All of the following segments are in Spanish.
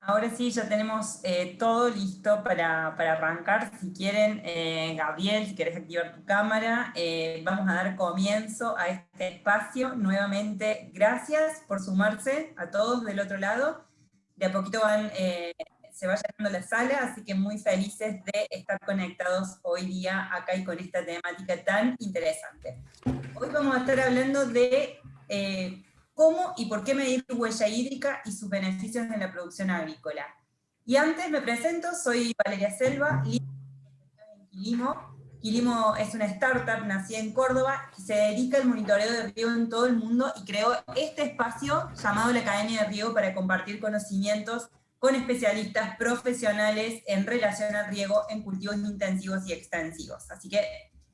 Ahora sí, ya tenemos todo listo para arrancar. Si quieren, Gabriel, si quieres activar tu cámara, vamos a dar comienzo a este espacio. Nuevamente, gracias por sumarse a todos del otro lado. De a poquito se va llenando la sala, así que muy felices de estar conectados hoy día acá y con esta temática tan interesante. Hoy vamos a estar hablando de cómo y por qué medir huella hídrica y sus beneficios en la producción agrícola. Y antes me presento, soy Valeria Selva, líder en Quilimo. Quilimo es una startup nacida en Córdoba que se dedica al monitoreo de riego en todo el mundo y creó este espacio llamado la Academia de Riego para compartir conocimientos con especialistas profesionales en relación al riego en cultivos intensivos y extensivos. Así que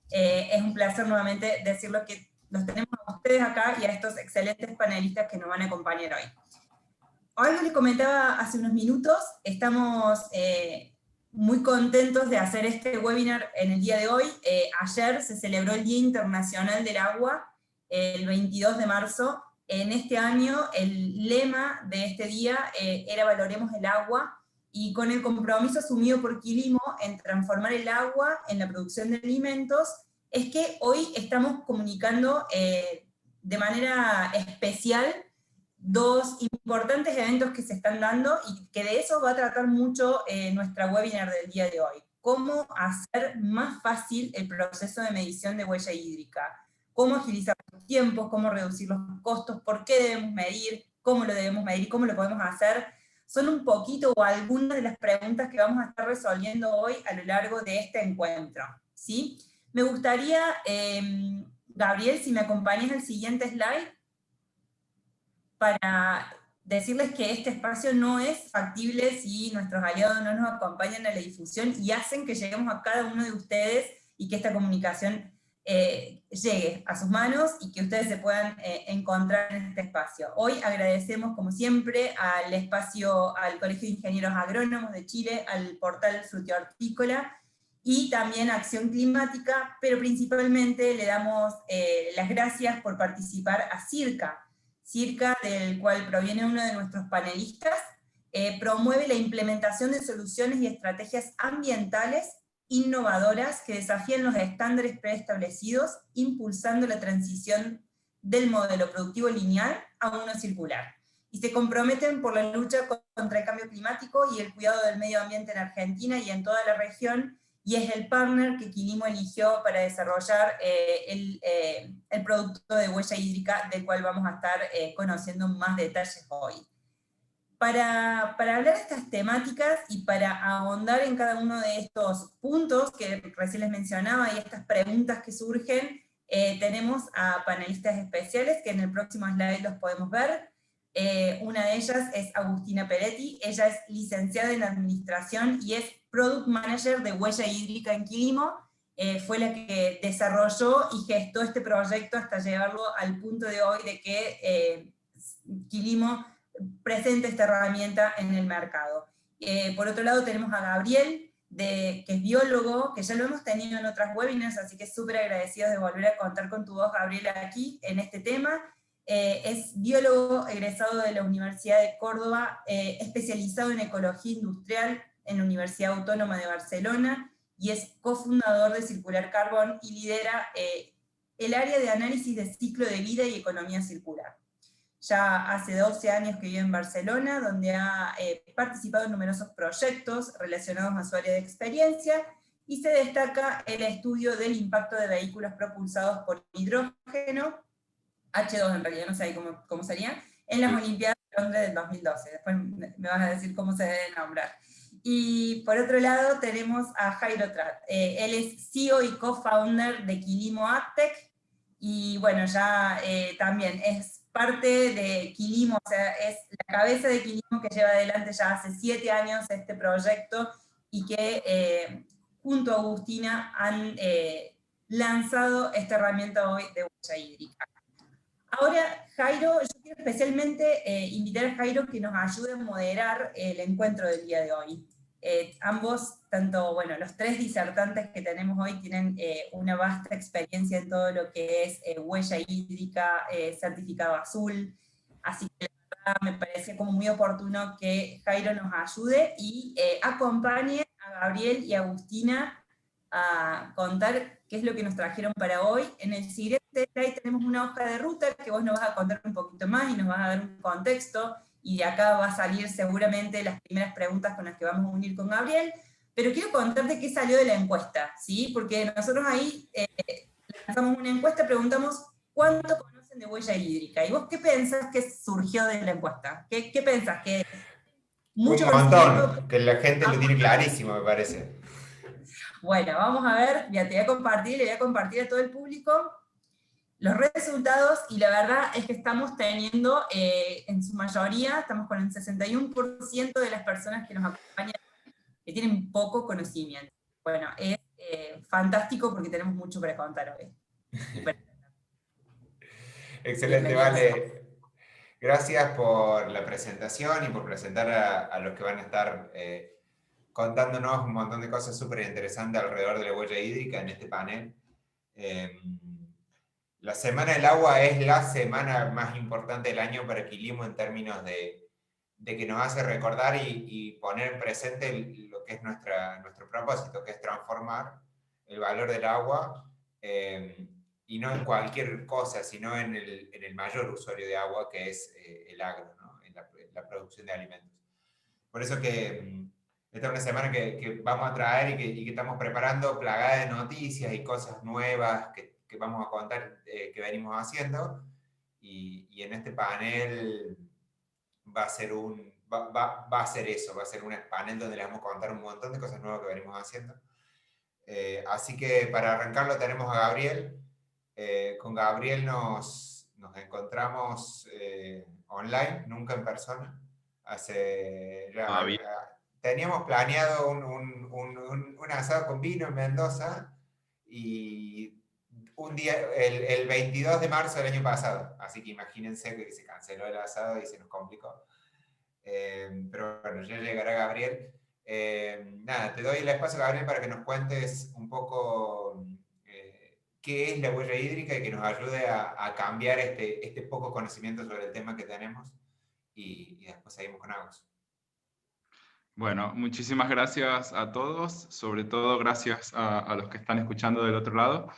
es un placer nuevamente decirlo que los tenemos a ustedes acá y a estos excelentes panelistas que nos van a acompañar hoy. Algo les comentaba hace unos minutos, estamos muy contentos de hacer este webinar en el día de hoy. Ayer se celebró el Día Internacional del Agua, el 22 de marzo. En este año el lema de este día era Valoremos el agua, y con el compromiso asumido por Quilimo en transformar el agua en la producción de alimentos, es que hoy estamos comunicando de manera especial dos importantes eventos que se están dando y que de eso va a tratar mucho nuestra webinar del día de hoy. Cómo hacer más fácil el proceso de medición de huella hídrica, cómo agilizar los tiempos, cómo reducir los costos, por qué debemos medir, cómo lo debemos medir, cómo lo podemos hacer. Son un poquito o algunas de las preguntas que vamos a estar resolviendo hoy a lo largo de este encuentro, ¿sí? Me gustaría, Gabriel, si me acompañas al siguiente slide, para decirles que este espacio no es factible si nuestros aliados no nos acompañan a la difusión y hacen que lleguemos a cada uno de ustedes y que esta comunicación llegue a sus manos y que ustedes se puedan encontrar en este espacio. Hoy agradecemos, como siempre, al espacio, al Colegio de Ingenieros Agrónomos de Chile, al portal Frutihortícola y también a Acción Climática, pero principalmente le damos las gracias por participar a CIRCA. CIRCA, del cual proviene uno de nuestros panelistas, promueve la implementación de soluciones y estrategias ambientales innovadoras que desafían los estándares preestablecidos, impulsando la transición del modelo productivo lineal a uno circular. Y se comprometen por la lucha contra el cambio climático y el cuidado del medio ambiente en Argentina y en toda la región, y es el partner que Quilimo eligió para desarrollar el producto de huella hídrica, del cual vamos a estar conociendo más detalles hoy. Para hablar de estas temáticas y para ahondar en cada uno de estos puntos que recién les mencionaba y estas preguntas que surgen, tenemos a panelistas especiales que en el próximo slide los podemos ver. Una de ellas es Agustina Peretti, ella es licenciada en Administración y es Product Manager de Huella Hídrica en Quilimo. Fue la que desarrolló y gestó este proyecto hasta llevarlo al punto de hoy de que Quilimo presenta esta herramienta en el mercado. Por otro lado tenemos a Gabriel, que es biólogo, que ya lo hemos tenido en otras webinars, así que súper agradecidos de volver a contar con tu voz, Gabriel, aquí en este tema. Es biólogo egresado de la Universidad de Córdoba, especializado en ecología industrial en la Universidad Autónoma de Barcelona, y es cofundador de Circular Carbon y lidera el área de análisis de ciclo de vida y economía circular. Ya hace 12 años que vive en Barcelona, donde ha participado en numerosos proyectos relacionados a su área de experiencia, y se destaca el estudio del impacto de vehículos propulsados por hidrógeno, H2 en realidad, no sé cómo sería, en las Olimpiadas de Londres del 2012. Después me vas a decir cómo se debe nombrar. Y por otro lado tenemos a Jairo Trat. Él es CEO y co-founder de Quilimo AgTech, y bueno, ya también es parte de Quilimo, o sea, es la cabeza de Quilimo que lleva adelante ya hace 7 años este proyecto, y que junto a Agustina han lanzado esta herramienta hoy de huella hídrica. Ahora, Jairo, yo quiero especialmente invitar a Jairo que nos ayude a moderar el encuentro del día de hoy. Ambos, tanto, bueno, los 3 disertantes que tenemos hoy tienen una vasta experiencia en todo lo que es huella hídrica, certificado azul, así que la me parece como muy oportuno que Jairo nos ayude y acompañe a Gabriel y a Agustina a contar qué es lo que nos trajeron para hoy. En el siguiente slide tenemos una hoja de ruta que vos nos vas a contar un poquito más y nos vas a dar un contexto, y de acá va a salir seguramente las primeras preguntas con las que vamos a unir con Gabriel, pero quiero contarte qué salió de la encuesta, ¿sí? Porque nosotros ahí lanzamos una encuesta, preguntamos ¿cuánto conocen de huella hídrica? ¿Y vos qué pensás que surgió de la encuesta? ¿Qué pensás? ¿Que Un mucho conocimiento? montón, que la gente lo tiene clarísimo, me parece. Bueno, vamos a ver, ya te voy a compartir, le voy a compartir a todo el público los resultados, y la verdad es que estamos teniendo, en su mayoría, estamos con el 61% de las personas que nos acompañan que tienen poco conocimiento. Bueno, es fantástico porque tenemos mucho para contar hoy. Excelente, Bienvenidos. Vale. Gracias por la presentación y por presentar a los que van a estar contándonos un montón de cosas súper interesantes alrededor de la huella hídrica en este panel. La Semana del Agua es la semana más importante del año para Quilimo en términos de que nos hace recordar y poner en presente lo que es nuestro propósito, que es transformar el valor del agua, y no en cualquier cosa, sino en el mayor usuario de agua, que es el agro, ¿no? En la producción de alimentos. Por eso que esta es una semana que vamos a traer y que estamos preparando, plagada de noticias y cosas nuevas que vamos a contar, que venimos haciendo, y en este panel va a ser va a ser eso, va a ser un panel donde les vamos a contar un montón de cosas nuevas que venimos haciendo. Así que para arrancarlo tenemos a Gabriel. Con Gabriel nos encontramos online, nunca en persona. Teníamos planeado un asado con vino en Mendoza, y un día, el 22 de marzo del año pasado, así que imagínense que se canceló el asado y se nos complicó. Pero bueno, ya llegará Gabriel. Nada, te doy el espacio, Gabriel, para que nos cuentes un poco qué es la huella hídrica y que nos ayude a cambiar este poco conocimiento sobre el tema que tenemos, y después seguimos con Agus. Bueno, muchísimas gracias a todos, sobre todo gracias a los que están escuchando del otro lado.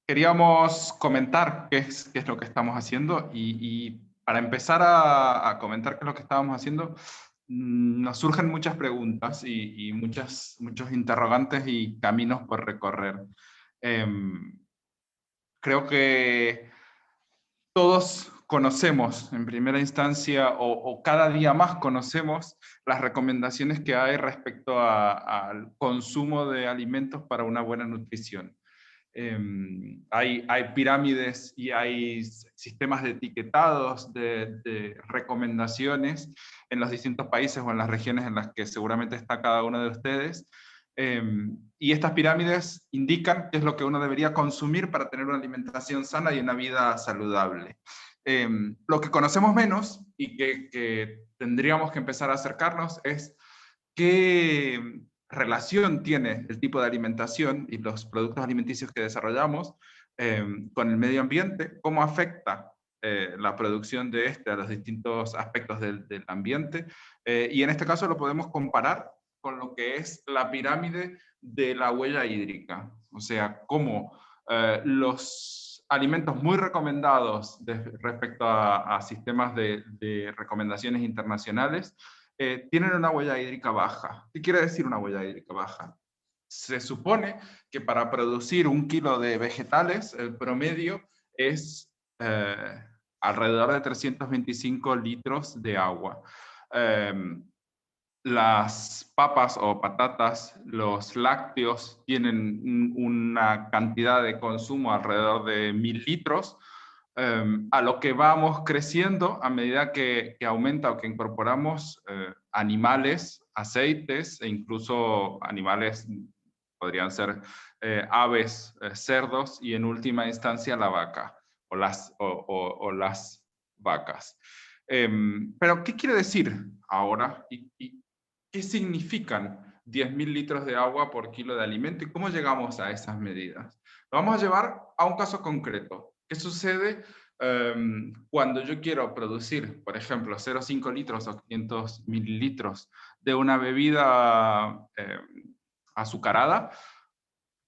Queríamos comentar qué es lo que estamos haciendo, y para empezar a comentar qué es lo que estábamos haciendo, nos surgen muchas preguntas y muchos interrogantes y caminos por recorrer. Creo que todos conocemos en primera instancia, o cada día más conocemos, las recomendaciones que hay respecto al consumo de alimentos para una buena nutrición. Hay pirámides y hay sistemas de etiquetados, de recomendaciones en los distintos países o en las regiones en las que seguramente está cada uno de ustedes. Y estas pirámides indican qué es lo que uno debería consumir para tener una alimentación sana y una vida saludable. Lo que conocemos menos y que tendríamos que empezar a acercarnos es qué relación tiene el tipo de alimentación y los productos alimenticios que desarrollamos con el medio ambiente, cómo afecta la producción de a los distintos aspectos del ambiente, y en este caso lo podemos comparar con lo que es la pirámide de la huella hídrica, o sea, cómo los alimentos muy recomendados respecto a sistemas de recomendaciones internacionales tienen una huella hídrica baja. ¿Qué quiere decir una huella hídrica baja? Se supone que para producir 1 kilo de vegetales, el promedio es alrededor de 325 litros de agua. Las papas o patatas, los lácteos, tienen una cantidad de consumo alrededor de 1000 litros. A lo que vamos creciendo a medida que aumenta o que incorporamos animales, aceites, e incluso animales, podrían ser aves, cerdos, y en última instancia la vaca o las vacas. Pero, ¿qué quiere decir ahora? ¿Y qué significan 10.000 litros de agua por kilo de alimento? ¿Y cómo llegamos a esas medidas? Lo vamos a llevar a un caso concreto. ¿Qué sucede Cuando yo quiero producir, por ejemplo, 0,5 litros o 500 mililitros de una bebida azucarada,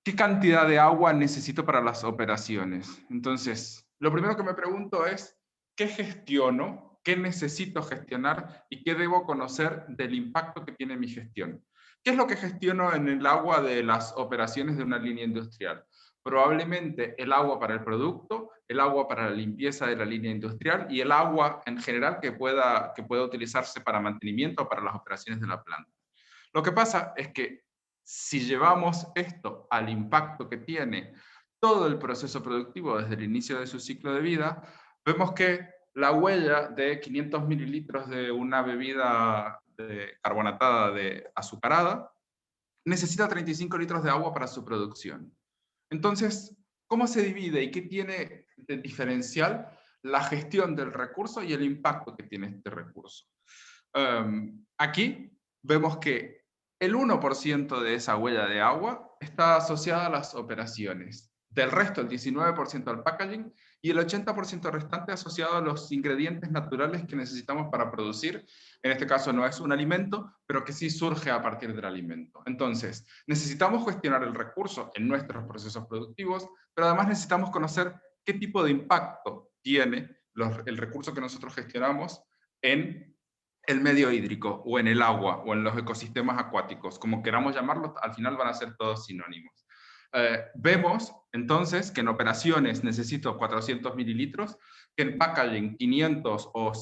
¿qué cantidad de agua necesito para las operaciones? Entonces, lo primero que me pregunto es, ¿qué gestiono? ¿Qué necesito gestionar? ¿Y qué debo conocer del impacto que tiene mi gestión? ¿Qué es lo que gestiono en el agua de las operaciones de una línea industrial? Probablemente el agua para el producto, el agua para la limpieza de la línea industrial y el agua en general que pueda utilizarse para mantenimiento o para las operaciones de la planta. Lo que pasa es que si llevamos esto al impacto que tiene todo el proceso productivo desde el inicio de su ciclo de vida, vemos que la huella de 500 mililitros de una bebida carbonatada azucarada necesita 35 litros de agua para su producción. Entonces, ¿cómo se divide y qué tiene de diferencial la gestión del recurso y el impacto que tiene este recurso? Aquí vemos que el 1% de esa huella de agua está asociada a las operaciones. Del resto, el 19% al packaging y el 80% restante asociado a los ingredientes naturales que necesitamos para producir. En este caso no es un alimento, pero que sí surge a partir del alimento. Entonces, necesitamos gestionar el recurso en nuestros procesos productivos, pero además necesitamos conocer qué tipo de impacto tiene el recurso que nosotros gestionamos en el medio hídrico, o en el agua, o en los ecosistemas acuáticos, como queramos llamarlos, al final van a ser todos sinónimos. Vemos entonces que en operaciones necesito 400 mililitros, que en packaging 500 o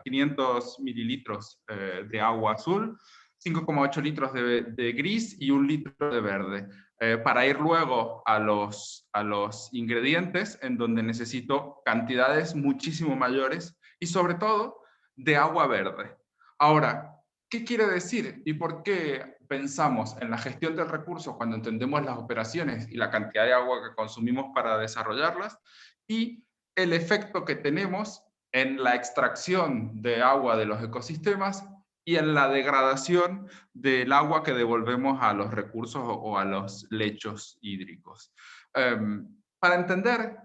500 mililitros de agua azul, 5,8 litros de gris y 1 litro de verde, para ir luego a los ingredientes en donde necesito cantidades muchísimo mayores y sobre todo de agua verde. Ahora, ¿qué quiere decir y por qué pensamos en la gestión del recurso cuando entendemos las operaciones y la cantidad de agua que consumimos para desarrollarlas y el efecto que tenemos en la extracción de agua de los ecosistemas y en la degradación del agua que devolvemos a los recursos o a los lechos hídricos? Para entender,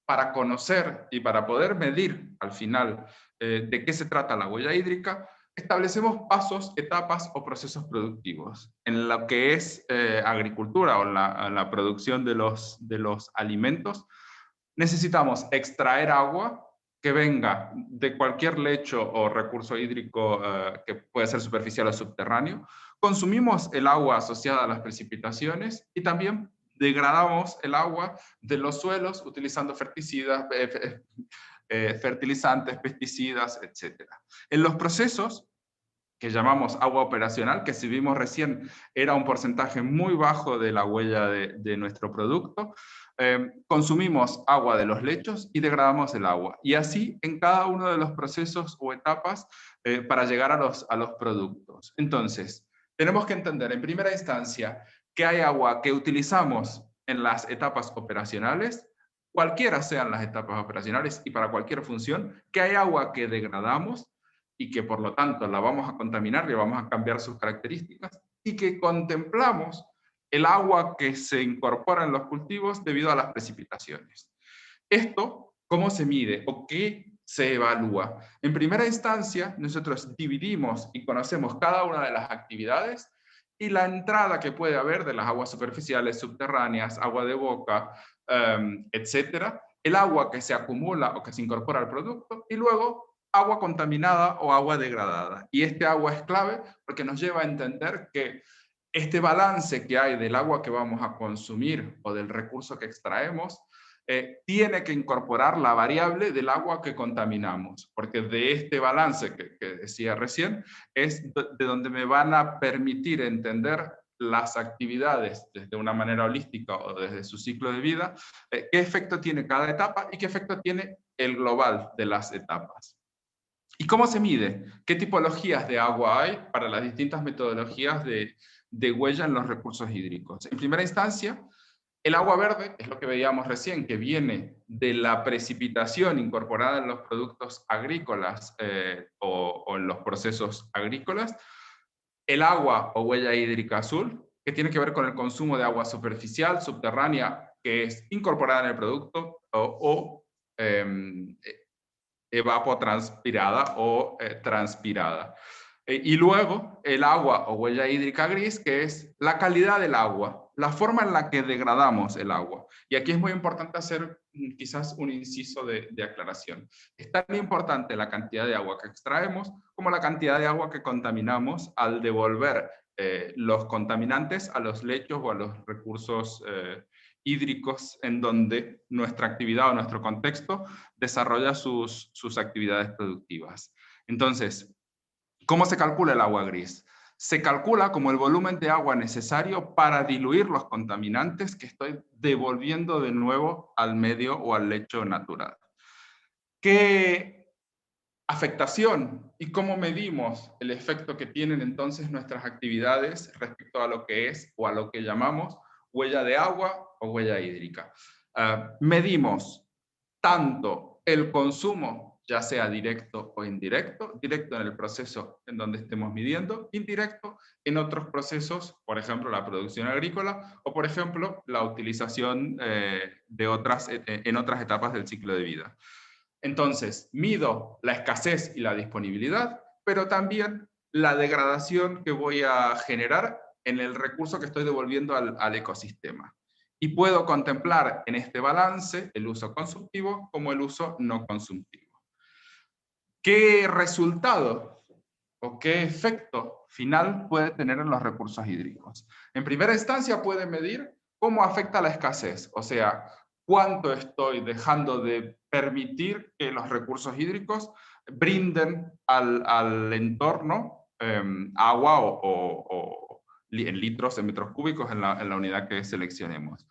para conocer y para poder medir al final de qué se trata la huella hídrica, establecemos pasos, etapas o procesos productivos. En lo que es agricultura o la producción de los alimentos, necesitamos extraer agua que venga de cualquier lecho o recurso hídrico que puede ser superficial o subterráneo. Consumimos el agua asociada a las precipitaciones y también degradamos el agua de los suelos utilizando fertilizantes, pesticidas, etc. En los procesos que llamamos agua operacional, que si vimos recién era un porcentaje muy bajo de la huella de nuestro producto, consumimos agua de los lechos y degradamos el agua. Y así en cada uno de los procesos o etapas para llegar a los productos. Entonces, tenemos que entender en primera instancia que hay agua que utilizamos en las etapas operacionales, cualquiera sean las etapas operacionales y para cualquier función, que hay agua que degradamos y que por lo tanto la vamos a contaminar, le vamos a cambiar sus características, y que contemplamos el agua que se incorpora en los cultivos debido a las precipitaciones. Esto, ¿cómo se mide o qué se evalúa? En primera instancia, nosotros dividimos y conocemos cada una de las actividades y la entrada que puede haber de las aguas superficiales, subterráneas, agua de boca, etcétera, el agua que se acumula o que se incorpora al producto y luego agua contaminada o agua degradada. Y este agua es clave porque nos lleva a entender que este balance que hay del agua que vamos a consumir o del recurso que extraemos tiene que incorporar la variable del agua que contaminamos, porque de este balance que decía recién es de donde me van a permitir entender las actividades desde una manera holística o desde su ciclo de vida, qué efecto tiene cada etapa y qué efecto tiene el global de las etapas. ¿Y cómo se mide? ¿Qué tipologías de agua hay para las distintas metodologías de huella en los recursos hídricos? En primera instancia, el agua verde es lo que veíamos recién, que viene de la precipitación incorporada en los productos agrícolas o en los procesos agrícolas. El agua o huella hídrica azul, que tiene que ver con el consumo de agua superficial, subterránea, que es incorporada en el producto o evapotranspirada o transpirada. Y luego el agua o huella hídrica gris, que es la calidad del agua, la forma en la que degradamos el agua. Y aquí es muy importante hacer quizás un inciso de aclaración. Es tan importante la cantidad de agua que extraemos como la cantidad de agua que contaminamos al devolver los contaminantes a los lechos o a los recursos hídricos en donde nuestra actividad o nuestro contexto desarrolla sus actividades productivas. Entonces, ¿cómo se calcula el agua gris? Se calcula como el volumen de agua necesario para diluir los contaminantes que estoy devolviendo de nuevo al medio o al lecho natural. ¿Qué afectación y cómo medimos el efecto que tienen entonces nuestras actividades respecto a lo que es o a lo que llamamos huella de agua o huella hídrica? Medimos tanto el consumo, ya sea directo o indirecto, directo en el proceso en donde estemos midiendo, indirecto en otros procesos, por ejemplo la producción agrícola o por ejemplo la utilización en otras etapas del ciclo de vida. Entonces, mido la escasez y la disponibilidad, pero también la degradación que voy a generar en el recurso que estoy devolviendo al ecosistema. Y puedo contemplar en este balance el uso consultivo como el uso no consultivo. ¿Qué resultado o qué efecto final puede tener en los recursos hídricos? En primera instancia puede medir cómo afecta la escasez, o sea, cuánto estoy dejando de permitir que los recursos hídricos brinden al entorno agua o en litros, en metros cúbicos en la unidad que seleccionemos.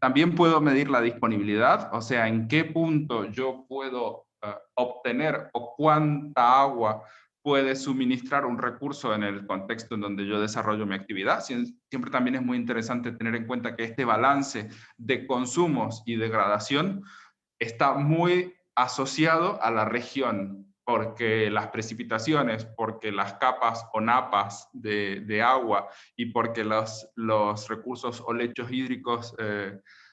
También puedo medir la disponibilidad, o sea, en qué punto yo puedo obtener o cuánta agua puede suministrar un recurso en el contexto en donde yo desarrollo mi actividad. Siempre también es muy interesante tener en cuenta que este balance de consumos y degradación está muy asociado a la región, porque las precipitaciones, porque las capas o napas de agua y porque los recursos o lechos hídricos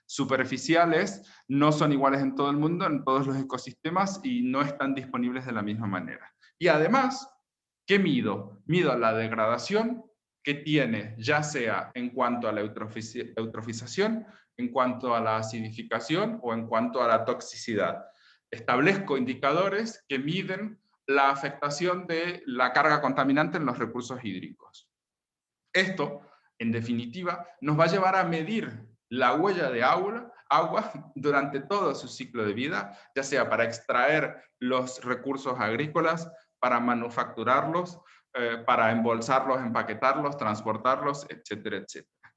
superficiales no son iguales en todo el mundo, en todos los ecosistemas y no están disponibles de la misma manera. Y además, ¿qué mido? Mido la degradación que tiene, ya sea en cuanto a la eutrofización, en cuanto a la acidificación o en cuanto a la toxicidad. Establezco indicadores que miden la afectación de la carga contaminante en los recursos hídricos. Esto, en definitiva, nos va a llevar a medir la huella de agua durante todo su ciclo de vida, ya sea para extraer los recursos agrícolas, para manufacturarlos, para embolsarlos, empaquetarlos, transportarlos, etcétera, etcétera.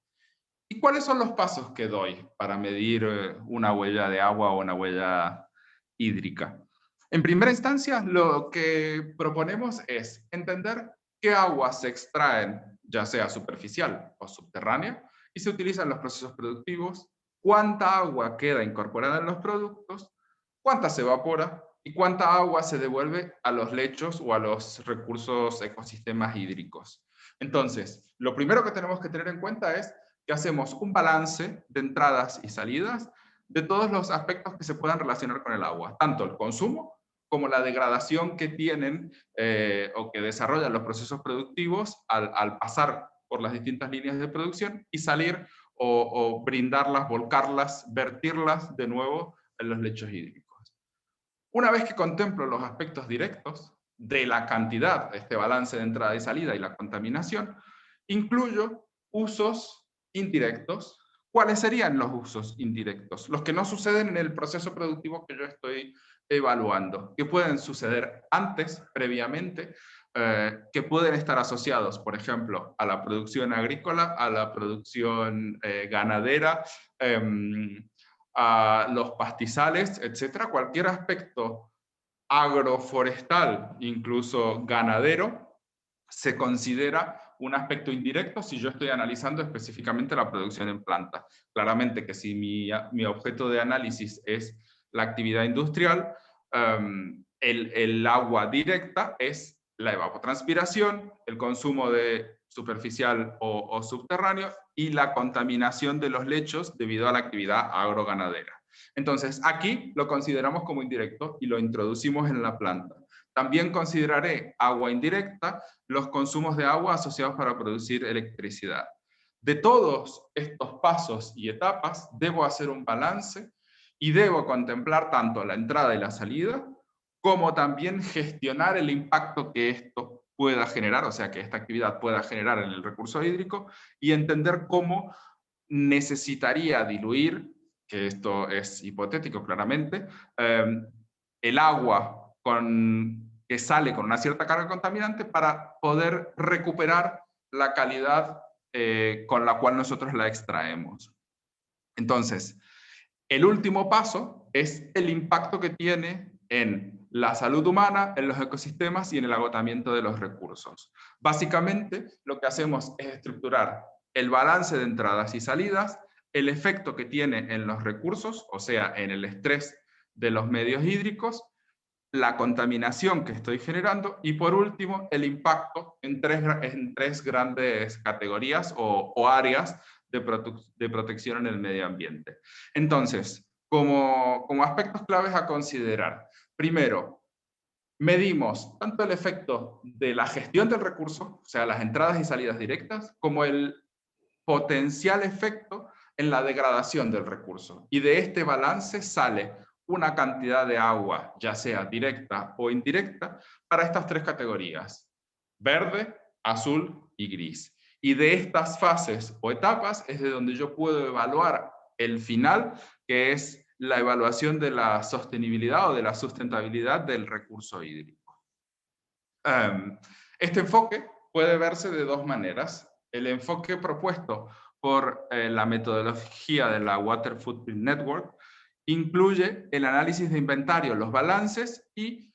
¿Y cuáles son los pasos que doy para medir una huella de agua o una huella hídrica? En primera instancia, lo que proponemos es entender qué aguas se extraen, ya sea superficial o subterránea, y se utilizan en los procesos productivos, cuánta agua queda incorporada en los productos, cuánta se evapora y cuánta agua se devuelve a los lechos o a los recursos ecosistemas hídricos. Entonces, lo primero que tenemos que tener en cuenta es que hacemos un balance de entradas y salidas de todos los aspectos que se puedan relacionar con el agua, tanto el consumo como la degradación que tienen o que desarrollan los procesos productivos al pasar por las distintas líneas de producción y salir o brindarlas, volcarlas, vertirlas de nuevo en los lechos hídricos. Una vez que contemplo los aspectos directos de la cantidad, este balance de entrada y salida y la contaminación, incluyo usos indirectos. ¿Cuáles serían los usos indirectos? Los que no suceden en el proceso productivo que yo estoy evaluando, que pueden suceder antes, previamente, que pueden estar asociados, por ejemplo, a la producción agrícola, a la producción ganadera, a los pastizales, etcétera. Cualquier aspecto agroforestal, incluso ganadero, se considera un aspecto indirecto si yo estoy analizando específicamente la producción en planta. Claramente que si mi objeto de análisis es la actividad industrial, el agua directa es la evapotranspiración, el consumo de superficial o subterráneo y la contaminación de los lechos debido a la actividad agroganadera. Entonces, aquí lo consideramos como indirecto y lo introducimos en la planta. También consideraré agua indirecta, los consumos de agua asociados para producir electricidad. De todos estos pasos y etapas, debo hacer un balance y debo contemplar tanto la entrada y la salida, como también gestionar el impacto que esto pueda generar, o sea, que esta actividad pueda generar en el recurso hídrico, y entender cómo necesitaría diluir, que esto es hipotético claramente, el agua que sale con una cierta carga contaminante para poder recuperar la calidad con la cual nosotros la extraemos. Entonces, el último paso es el impacto que tiene en la salud humana, en los ecosistemas y en el agotamiento de los recursos. Básicamente, lo que hacemos es estructurar el balance de entradas y salidas, el efecto que tiene en los recursos, o sea, en el estrés de los medios hídricos, la contaminación que estoy generando y, por último, el impacto en tres grandes categorías o áreas de protección en el medio ambiente. Entonces, como aspectos claves a considerar, primero, medimos tanto el efecto de la gestión del recurso, o sea, las entradas y salidas directas, como el potencial efecto en la degradación del recurso. Y de este balance sale una cantidad de agua, ya sea directa o indirecta, para estas tres categorías: verde, azul y gris. Y de estas fases o etapas es de donde yo puedo evaluar el final, que es la evaluación de la sostenibilidad o de la sustentabilidad del recurso hídrico. Este enfoque puede verse de dos maneras. El enfoque propuesto por la metodología de la Water Footprint Network incluye el análisis de inventario, los balances y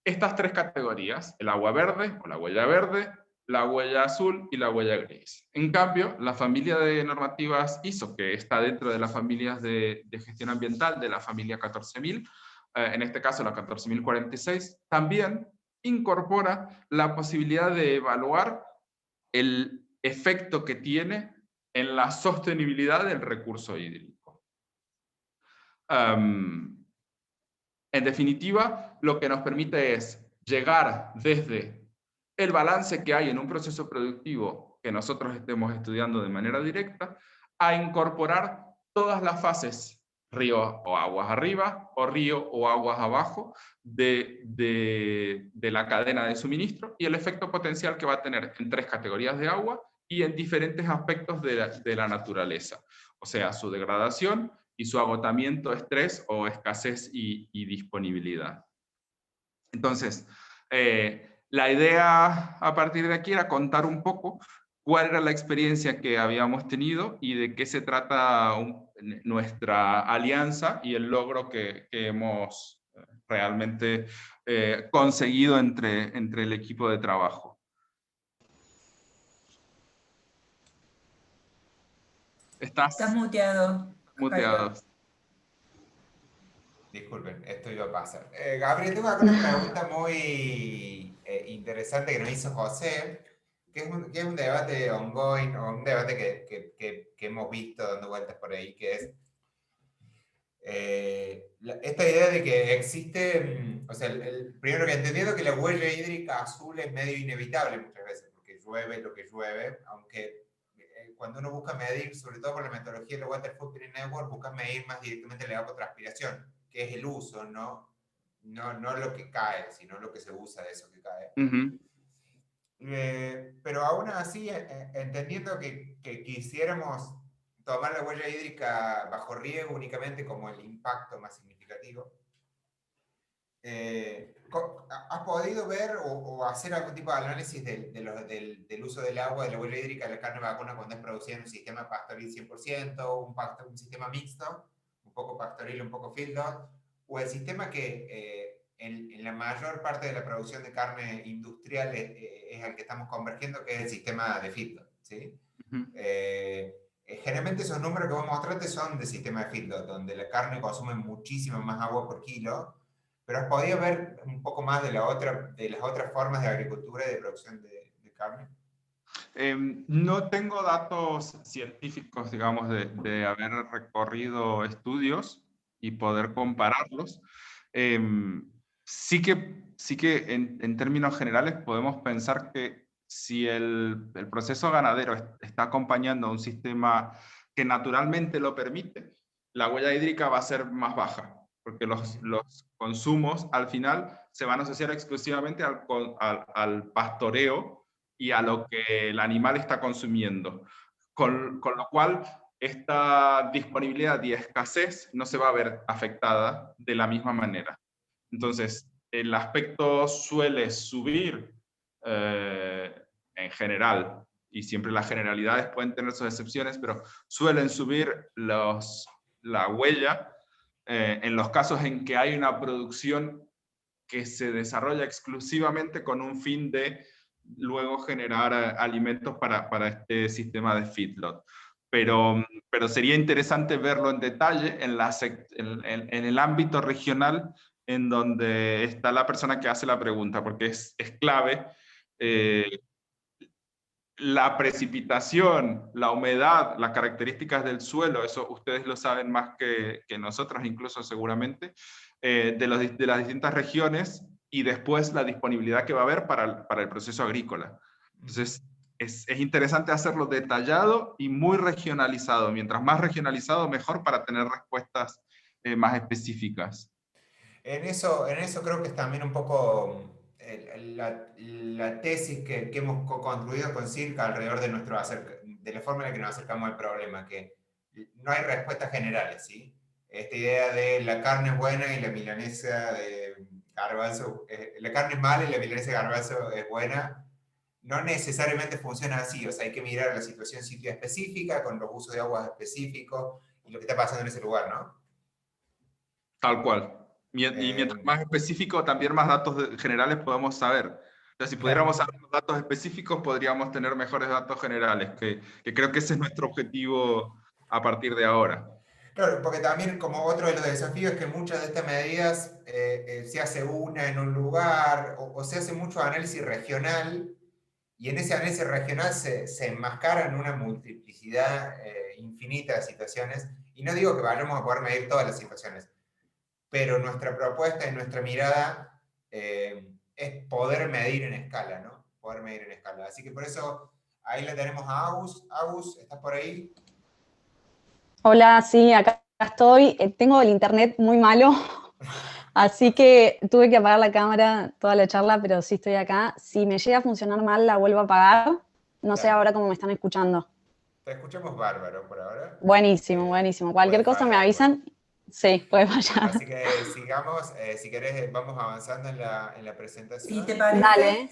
estas tres categorías: el agua verde o la huella verde, la huella azul y la huella gris. En cambio, la familia de normativas ISO, que está dentro de las familias de gestión ambiental de la familia 14000, en este caso la 14046, también incorpora la posibilidad de evaluar el efecto que tiene en la sostenibilidad del recurso hídrico. En definitiva, lo que nos permite es llegar desde el balance que hay en un proceso productivo que nosotros estemos estudiando de manera directa, a incorporar todas las fases, río o aguas arriba, o río o aguas abajo, de la cadena de suministro, y el efecto potencial que va a tener en tres categorías de agua y en diferentes aspectos de la naturaleza, o sea, su degradación y su agotamiento, estrés o escasez y disponibilidad. Entonces, la idea a partir de aquí era contar un poco cuál era la experiencia que habíamos tenido y de qué se trata nuestra alianza y el logro que hemos realmente conseguido entre el equipo de trabajo. Estás muteado. Muteado. Disculpen, esto iba a pasar. Gabriel, tengo acá una pregunta muy interesante que nos hizo José, que es un debate ongoing, o un debate que hemos visto dando vueltas por ahí, que es esta idea de que existe, o sea, primero que entendiendo que la huella hídrica azul es medio inevitable muchas veces, porque llueve lo que llueve, aunque cuando uno busca medir, sobre todo por la metodología de la Water Footprint Network, busca medir más directamente la evapotranspiración, que es el uso, no lo que cae, sino lo que se usa de eso que cae. Pero aún así, entendiendo que quisiéramos tomar la huella hídrica bajo riego únicamente como el impacto más significativo, ¿has podido ver o hacer algún tipo de análisis del uso del agua, de la huella hídrica de la carne vacuna cuando es producida en un sistema pastoril 100%, un sistema mixto, un poco pastoril, un poco feedlot, o el sistema que en la mayor parte de la producción de carne industrial es al que estamos convergiendo, que es el sistema de feedlot, ¿sí? Generalmente esos números que vos mostraste son de sistema de feedlot, donde la carne consume muchísimo más agua por kilo. Pero has podido ver un poco más de las otras formas de agricultura y de producción de carne. No tengo datos científicos, digamos, de haber recorrido estudios y poder compararlos. Sí que en términos generales podemos pensar que si el proceso ganadero está acompañando a un sistema que naturalmente lo permite, la huella hídrica va a ser más baja, porque los consumos al final se van a asociar exclusivamente al pastoreo y a lo que el animal está consumiendo. Con lo cual, esta disponibilidad y escasez no se va a ver afectada de la misma manera. Entonces, el aspecto suele subir en general, y siempre las generalidades pueden tener sus excepciones, pero suelen subir la huella en los casos en que hay una producción que se desarrolla exclusivamente con un fin de luego generar alimentos para este sistema de feedlot. Pero sería interesante verlo en detalle en el ámbito regional en donde está la persona que hace la pregunta, porque es clave. La precipitación, la humedad, las características del suelo, eso ustedes lo saben más que nosotros, incluso seguramente, de las distintas regiones, y después la disponibilidad que va a haber para el proceso agrícola. Entonces, es interesante hacerlo detallado y muy regionalizado. Mientras más regionalizado, mejor, para tener respuestas más específicas. En eso creo que es también un poco la tesis que hemos construido con Circa alrededor de la forma en la que nos acercamos al problema, que no hay respuestas generales, ¿sí? Esta idea de la carne es buena y la milanesa de garbanzo, la carne es mala y la milanesa de garbanzo es buena, no necesariamente funciona así. O sea, hay que mirar la situación sitio específica, con los usos de aguas específicos y lo que está pasando en ese lugar, ¿no? Tal cual. Y mientras más específico, también más datos generales podemos saber. O sea, si pudiéramos saber los datos específicos, podríamos tener mejores datos generales, que creo que ese es nuestro objetivo a partir de ahora. Claro, porque también como otro de los desafíos es que muchas de estas medidas se hace una en un lugar o se hace mucho análisis regional, y en ese análisis regional se enmascaran una multiplicidad infinita de situaciones. Y no digo que vayamos a poder medir todas las situaciones, pero nuestra propuesta y nuestra mirada es poder medir en escala, ¿no? Poder medir en escala. Así que por eso ahí le tenemos a Agus. Agus, ¿estás por ahí? Hola, sí, acá estoy. Tengo el internet muy malo, así que tuve que apagar la cámara toda la charla, pero sí estoy acá. Si me llega a funcionar mal, la vuelvo a apagar. No sé ahora cómo me están escuchando. Te escuchamos bárbaro por ahora. Buenísimo, buenísimo. Cualquier cosa me avisan. Sí, puede fallar. Así que sigamos, si querés vamos avanzando en la presentación. Si te parece, Dale.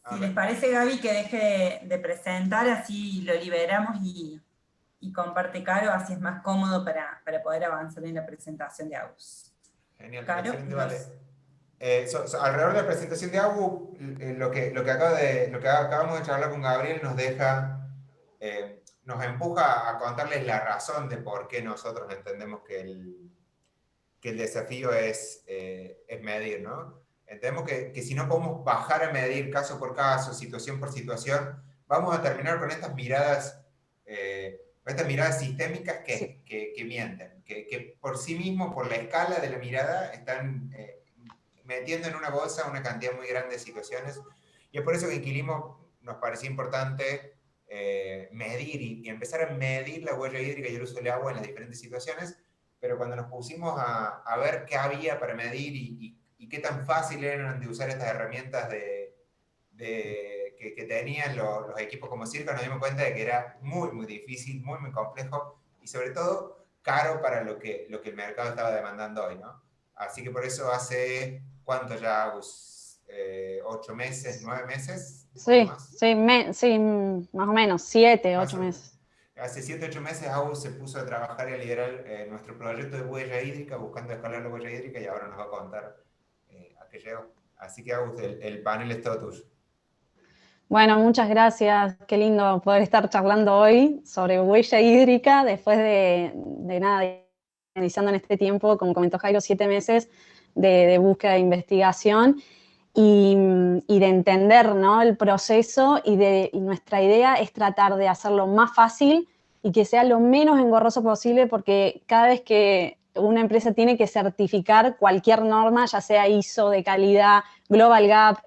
Si les parece, Gaby, que deje de presentar, así lo liberamos y comparte Caro, así es más cómodo para poder avanzar en la presentación de Agus. Genial, Caro, excelente, vale. Alrededor de la presentación de Agus, lo que acabamos de charlar con Gabriel nos deja, nos empuja a contarles la razón de por qué nosotros entendemos que el desafío es medir, ¿no? Entendemos que si no podemos bajar a medir caso por caso, situación por situación, vamos a terminar con estas miradas sistémicas que mienten, que por sí mismos, por la escala de la mirada, están metiendo en una bolsa una cantidad muy grande de situaciones. Y es por eso que en Quilimo nos parecía importante medir y empezar a medir la huella hídrica y el uso del agua en las diferentes situaciones. Pero cuando nos pusimos a ver qué había para medir y qué tan fácil eran de usar estas herramientas que tenían los equipos como Circa, nos dimos cuenta de que era muy, muy difícil, muy, muy complejo y sobre todo caro para lo que el mercado estaba demandando hoy, ¿no? Así que por eso hace, ¿cuánto ya, Agus? ¿8 meses, 9 meses? Sí, sí, más o menos, 7, 8 meses. Hace 7, 8 meses Agus se puso a trabajar y a liderar nuestro proyecto de huella hídrica, buscando escalar la huella hídrica, y ahora nos va a contar a qué llegó. Así que Agus, el panel es todo tuyo. Bueno, muchas gracias. Qué lindo poder estar charlando hoy sobre huella hídrica después de nada, iniciando en este tiempo, como comentó Jairo, 7 meses de búsqueda de investigación y de entender, ¿no?, el proceso, y nuestra idea es tratar de hacerlo más fácil y que sea lo menos engorroso posible, porque cada vez que una empresa tiene que certificar cualquier norma, ya sea ISO de calidad, Global Gap,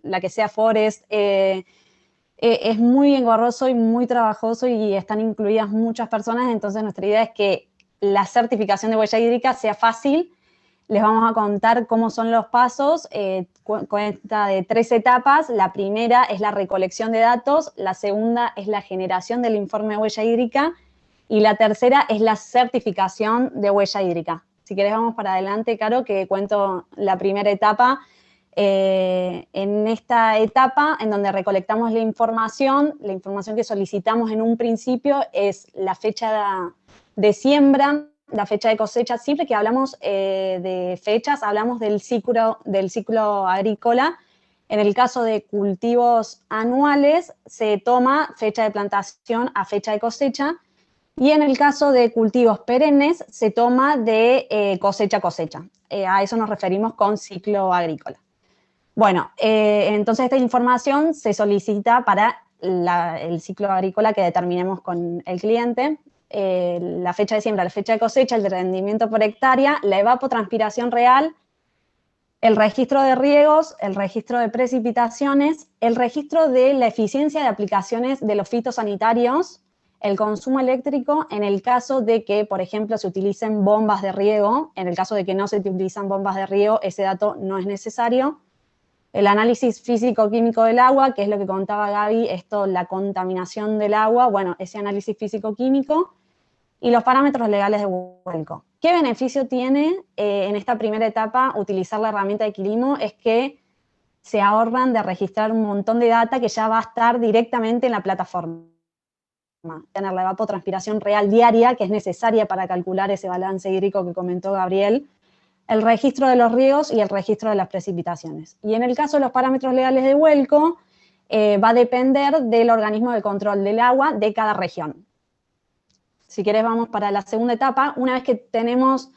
la que sea Forest. Es muy engorroso y muy trabajoso y están incluidas muchas personas, entonces nuestra idea es que la certificación de huella hídrica sea fácil. Les vamos a contar cómo son los pasos, cuenta de 3 etapas. La primera es la recolección de datos, la segunda es la generación del informe de huella hídrica y la tercera es la certificación de huella hídrica. Si querés vamos para adelante, Caro, que cuento la primera etapa. En esta etapa, en donde recolectamos la información que solicitamos en un principio es la fecha de siembra, la fecha de cosecha. Siempre que hablamos de fechas, hablamos del ciclo agrícola. En el caso de cultivos anuales, se toma fecha de plantación a fecha de cosecha, y en el caso de cultivos perennes, se toma de cosecha a cosecha. A eso nos referimos con ciclo agrícola. Bueno, entonces esta información se solicita para el ciclo agrícola que determinemos con el cliente. La fecha de siembra, la fecha de cosecha, el rendimiento por hectárea, la evapotranspiración real, el registro de riegos, el registro de precipitaciones, el registro de la eficiencia de aplicaciones de los fitosanitarios, el consumo eléctrico en el caso de que, por ejemplo, se utilicen bombas de riego. En el caso de que no se utilizan bombas de riego, ese dato no es necesario. El análisis físico-químico del agua, que es lo que contaba Gaby, la contaminación del agua, bueno, ese análisis físico-químico, y los parámetros legales de vuelco. ¿Qué beneficio tiene en esta primera etapa utilizar la herramienta de Quilimo? Es que se ahorran de registrar un montón de data que ya va a estar directamente en la plataforma. Tener la evapotranspiración real diaria, que es necesaria para calcular ese balance hídrico que comentó Gabriel, el registro de los riegos y el registro de las precipitaciones. Y en el caso de los parámetros legales de vuelco, va a depender del organismo de control del agua de cada región. Si querés vamos para la segunda etapa. Una vez que tenemos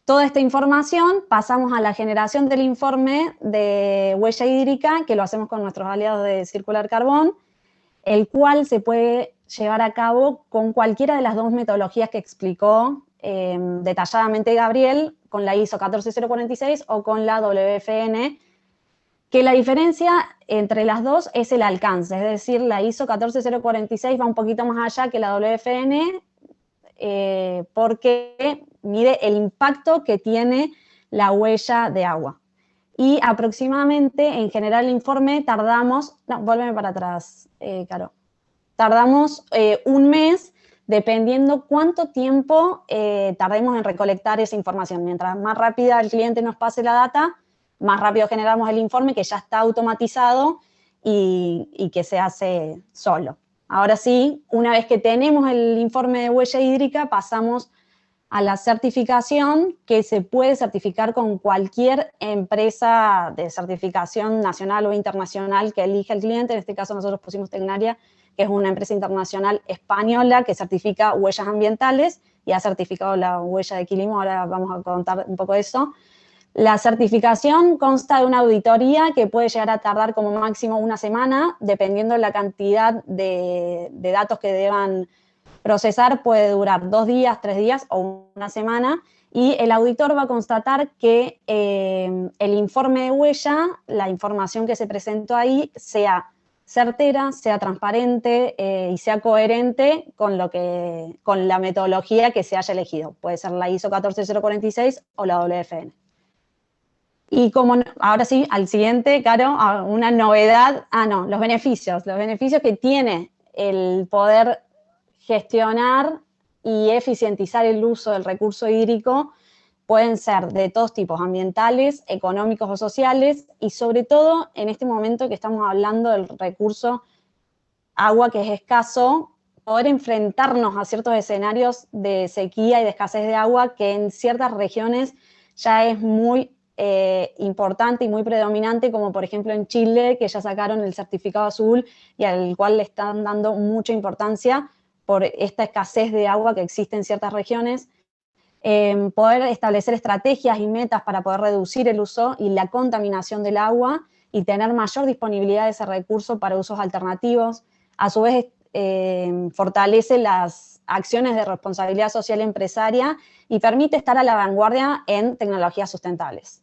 toda esta información, pasamos a la generación del informe de huella hídrica, que lo hacemos con nuestros aliados de Circular Carbon, el cual se puede llevar a cabo con cualquiera de las 2 metodologías que explicó detalladamente Gabriel, con la ISO 14046 o con la WFN, que la diferencia entre las dos es el alcance, es decir, la ISO 14046 va un poquito más allá que la WFN porque mide el impacto que tiene la huella de agua. Y aproximadamente, en general, el informe tardamos, no, vuélveme para atrás, Caro, tardamos un mes, dependiendo cuánto tiempo tardemos en recolectar esa información. Mientras más rápida el cliente nos pase la data, más rápido generamos el informe que ya está automatizado y que se hace solo. Ahora sí, una vez que tenemos el informe de huella hídrica, pasamos a la certificación, que se puede certificar con cualquier empresa de certificación nacional o internacional que elija el cliente. En este caso nosotros pusimos Tecnaria, que es una empresa internacional española que certifica huellas ambientales y ha certificado la huella de Quilimo. Ahora vamos a contar un poco de eso. La certificación consta de una auditoría que puede llegar a tardar como máximo una semana, dependiendo de la cantidad de datos que deban procesar. Puede durar 2 días, 3 días o una semana, y el auditor va a constatar que el informe de huella, la información que se presentó ahí, sea certera, sea transparente y sea coherente con la metodología que se haya elegido. Puede ser la ISO 14046 o la WFN. Y como, ahora sí, al siguiente, Caro, una novedad, los beneficios que tiene el poder gestionar y eficientizar el uso del recurso hídrico pueden ser de todos tipos, ambientales, económicos o sociales, y sobre todo en este momento que estamos hablando del recurso agua que es escaso, poder enfrentarnos a ciertos escenarios de sequía y de escasez de agua que en ciertas regiones ya es muy importante y muy predominante, como por ejemplo en Chile, que ya sacaron el certificado azul y al cual le están dando mucha importancia por esta escasez de agua que existe en ciertas regiones. Poder establecer estrategias y metas para poder reducir el uso y la contaminación del agua y tener mayor disponibilidad de ese recurso para usos alternativos. A su vez, fortalece las acciones de responsabilidad social empresaria y permite estar a la vanguardia en tecnologías sustentables.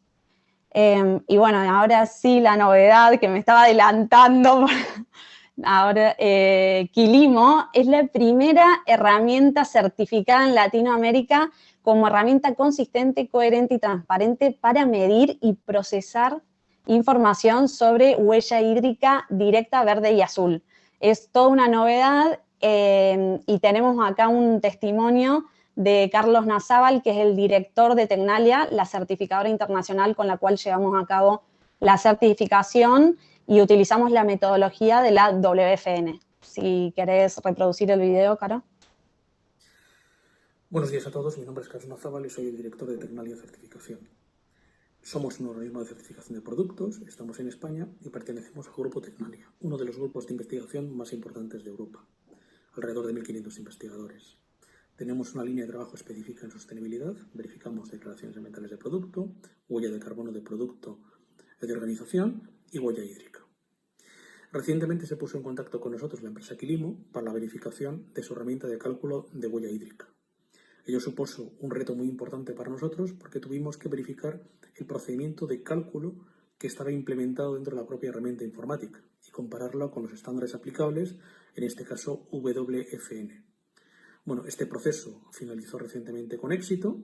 Y bueno, ahora sí la novedad que me estaba adelantando. Ahora, Quilimo es la primera herramienta certificada en Latinoamérica como herramienta consistente, coherente y transparente para medir y procesar información sobre huella hídrica directa, verde y azul. Es toda una novedad y tenemos acá un testimonio de Carlos Nazábal, que es el director de Tecnalia, la certificadora internacional con la cual llevamos a cabo la certificación y utilizamos la metodología de la WFN. Si querés reproducir el video, Caro. Buenos días a todos, mi nombre es Carlos Nazábal y soy el director de Tecnalia Certificación. Somos un organismo de certificación de productos, estamos en España y pertenecemos al Grupo Tecnalia, uno de los grupos de investigación más importantes de Europa, alrededor de 1.500 investigadores. Tenemos una línea de trabajo específica en sostenibilidad, verificamos declaraciones ambientales de producto, huella de carbono de producto de organización y huella hídrica. Recientemente se puso en contacto con nosotros la empresa Quilimo para la verificación de su herramienta de cálculo de huella hídrica. Ello supuso un reto muy importante para nosotros porque tuvimos que verificar el procedimiento de cálculo que estaba implementado dentro de la propia herramienta informática y compararlo con los estándares aplicables, en este caso WFN. Bueno, este proceso finalizó recientemente con éxito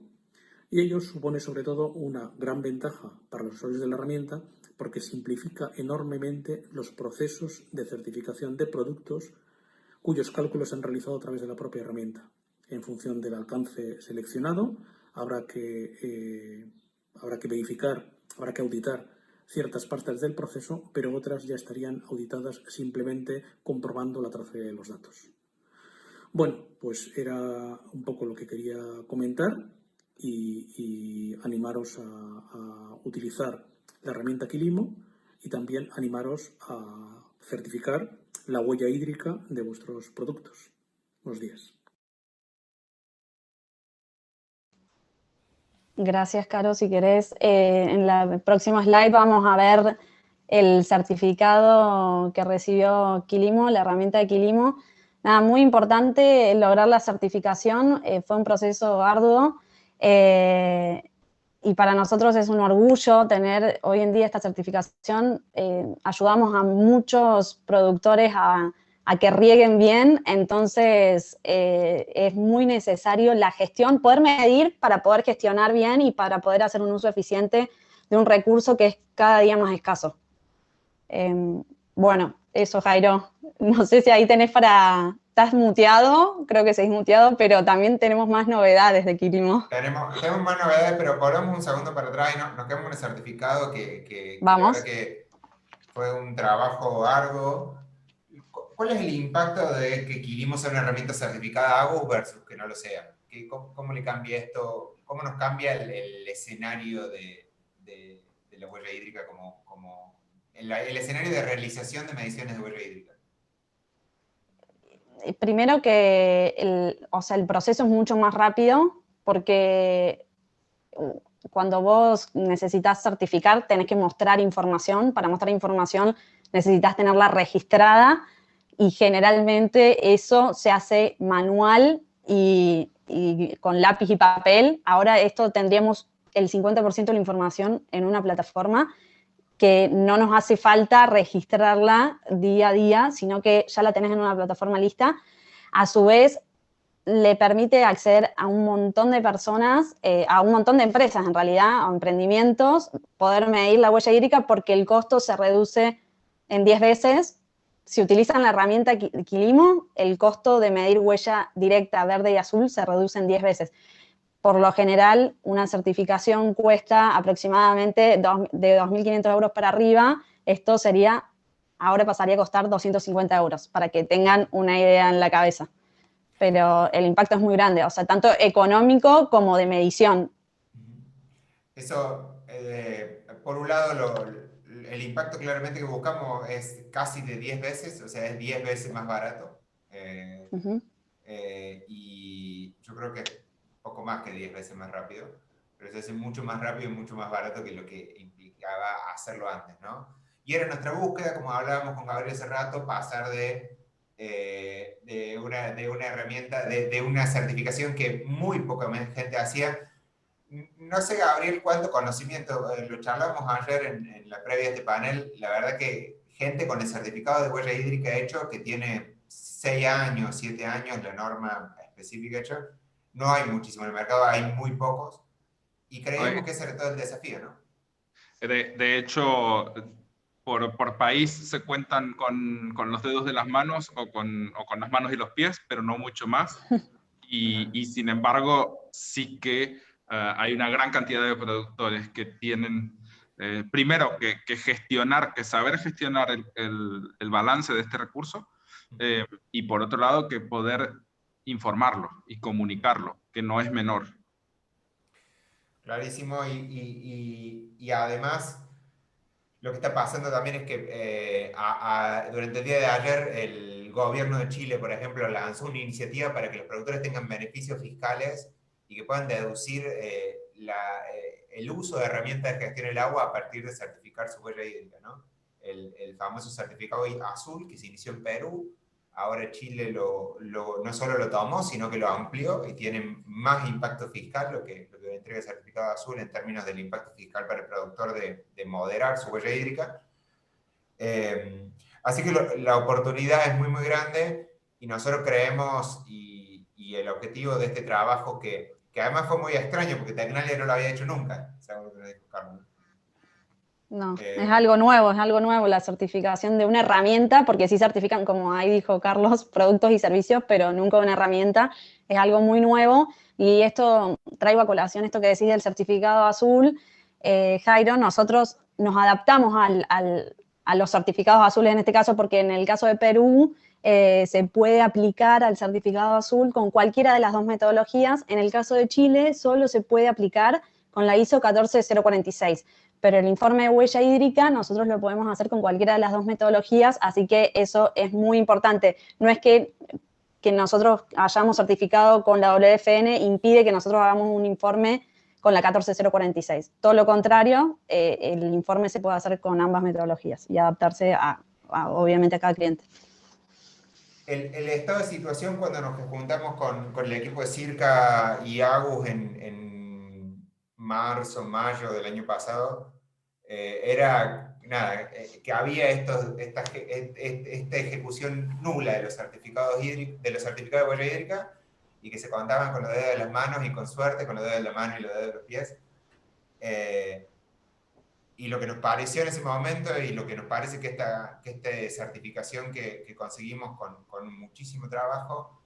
y ello supone sobre todo una gran ventaja para los usuarios de la herramienta porque simplifica enormemente los procesos de certificación de productos cuyos cálculos se han realizado a través de la propia herramienta. En función del alcance seleccionado, habrá que verificar, habrá que auditar ciertas partes del proceso, pero otras ya estarían auditadas simplemente comprobando la trazabilidad de los datos. Bueno, pues era un poco lo que quería comentar y animaros a utilizar la herramienta Quilimo y también animaros a certificar la huella hídrica de vuestros productos. Buenos días. Gracias, Caro. Si querés, en la próxima slide vamos a ver el certificado que recibió Quilimo, la herramienta de Quilimo. Nada, muy importante lograr la certificación, fue un proceso arduo y para nosotros es un orgullo tener hoy en día esta certificación. Ayudamos a muchos productores a que rieguen bien, entonces es muy necesario la gestión, poder medir para poder gestionar bien y para poder hacer un uso eficiente de un recurso que es cada día más escaso. Bueno, eso, Jairo. No sé si ahí tenés para... Estás muteado, creo que seguís muteado, pero también tenemos más novedades de Quilimo. Tenemos más novedades, pero volvemos un segundo para atrás y nos quedamos con el certificado que la Vamos. verdad que fue un trabajo arduo. ¿Cuál es el impacto de que Quilimo sea una herramienta certificada AGUS versus que no lo sea? ¿Cómo le cambia esto? ¿Cómo nos cambia el escenario de la huella hídrica como el escenario de realización de mediciones de huella hídrica? Primero que el proceso es mucho más rápido porque cuando vos necesitas certificar tenés que mostrar información. Para mostrar información necesitas tenerla registrada y generalmente eso se hace manual y con lápiz y papel. Ahora esto tendríamos el 50% de la información en una plataforma que no nos hace falta registrarla día a día, sino que ya la tenés en una plataforma lista. A su vez, le permite acceder a un montón de personas, a un montón de empresas en realidad, a emprendimientos, poder medir la huella hídrica porque el costo se reduce en 10 veces. Si utilizan la herramienta Quilimo, el costo de medir huella directa, verde y azul se reduce en 10 veces. Por lo general, una certificación cuesta aproximadamente de 2.500 euros para arriba. Esto ahora pasaría a costar 250 euros, para que tengan una idea en la cabeza. Pero el impacto es muy grande, o sea, tanto económico como de medición. Eso, por un lado, el impacto claramente que buscamos es casi de 10 veces, o sea, es 10 veces más barato. Y yo creo que es poco más que 10 veces más rápido, pero se hace mucho más rápido y mucho más barato que lo que implicaba hacerlo antes, ¿no? Y era nuestra búsqueda, como hablábamos con Gabriel hace rato, pasar de de una herramienta, de una certificación que muy poca gente hacía. No sé, Gabriel, cuánto conocimiento, lo charlamos ayer en la previa de este panel, la verdad que gente con el certificado de huella hídrica hecho, que tiene 6 años, 7 años, la norma específica hecha, no hay muchísimo en el mercado, hay muy pocos, y creemos que ese era todo el desafío, ¿no? De hecho, por país se cuentan con los dedos de las manos o con las manos y los pies, pero no mucho más. Y sin embargo, sí que hay una gran cantidad de productores que tienen, primero, que gestionar, que saber gestionar el balance de este recurso, y por otro lado, que poder informarlo y comunicarlo, que no es menor. Clarísimo, y además lo que está pasando también es que durante el día de ayer el gobierno de Chile, por ejemplo, lanzó una iniciativa para que los productores tengan beneficios fiscales y que puedan deducir el uso de herramientas de gestión del agua a partir de certificar su huella hídrica, ¿no? El famoso certificado azul que se inició en Perú. Ahora Chile no solo lo tomó, sino que lo amplió y tiene más impacto fiscal lo que entrega el certificado azul en términos del impacto fiscal para el productor de moderar su huella hídrica. Así que la oportunidad es muy, muy grande y nosotros creemos, y el objetivo de este trabajo, que además fue muy extraño porque Tecnalia no lo había hecho nunca, ¿sabes lo que dijo Carlos? No, es algo nuevo la certificación de una herramienta, porque sí certifican, como ahí dijo Carlos, productos y servicios, pero nunca una herramienta, es algo muy nuevo, y esto, traigo a colación esto que decís del certificado azul, Jairo, nosotros nos adaptamos a los certificados azules en este caso, porque en el caso de Perú se puede aplicar al certificado azul con cualquiera de las dos metodologías. En el caso de Chile solo se puede aplicar con la ISO 14046. Pero el informe de huella hídrica nosotros lo podemos hacer con cualquiera de las dos metodologías, así que eso es muy importante. No es que nosotros hayamos certificado con la WFN impide que nosotros hagamos un informe con la 14046. Todo lo contrario, el informe se puede hacer con ambas metodologías y adaptarse obviamente a cada cliente. El estado de situación cuando nos juntamos con el equipo de Circa y Agus en marzo, mayo del año pasado, era nada, que había esta ejecución nula de los certificados de huella hídrica, y que se contaban con los dedos de las manos y con suerte con los dedos de la mano y los dedos de los pies. Y lo que nos pareció en ese momento, y lo que nos parece que esta certificación que conseguimos con muchísimo trabajo,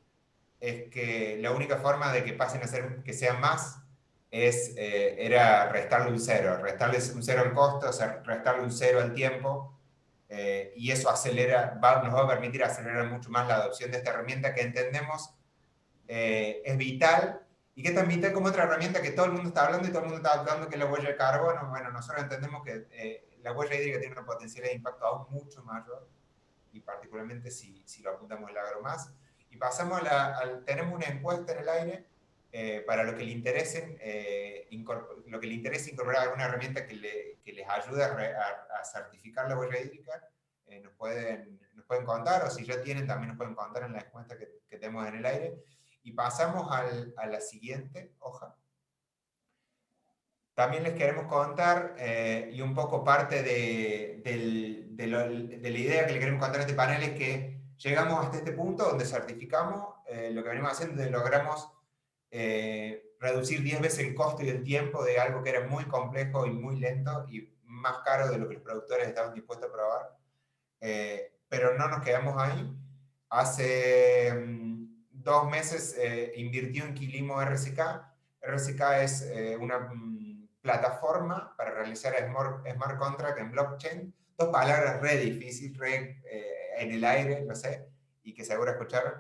es que la única forma de que pasen a ser, que sean más, era restarle un cero al costo, o sea, restarle un cero al tiempo, y eso nos va a permitir acelerar mucho más la adopción de esta herramienta que entendemos es vital. ¿Y qué tan vital como otra herramienta que todo el mundo está hablando y todo el mundo está hablando, que es la huella de carbono? Bueno, nosotros entendemos que la huella hídrica tiene una potencialidad de impacto aún mucho mayor, y particularmente si lo apuntamos al agro más. Y pasamos tenemos una encuesta en el aire para lo que le interese incorporar alguna herramienta que les ayude a certificar la huella hídrica. Nos pueden contar, o si ya tienen, también nos pueden contar en la encuesta que tenemos en el aire. Y pasamos a la siguiente hoja. También les queremos contar, y un poco parte de la idea que le queremos contar en este panel, es que llegamos hasta este punto donde certificamos lo que venimos haciendo, donde logramos reducir 10 veces el costo y el tiempo de algo que era muy complejo y muy lento y más caro de lo que los productores estaban dispuestos a probar. Pero no nos quedamos ahí. Hace 2 meses invirtió en Quilimo RSK. RSK es una plataforma para realizar smart contract en blockchain. 2 palabras re difíciles, en el aire, lo sé, y que seguro escucharon,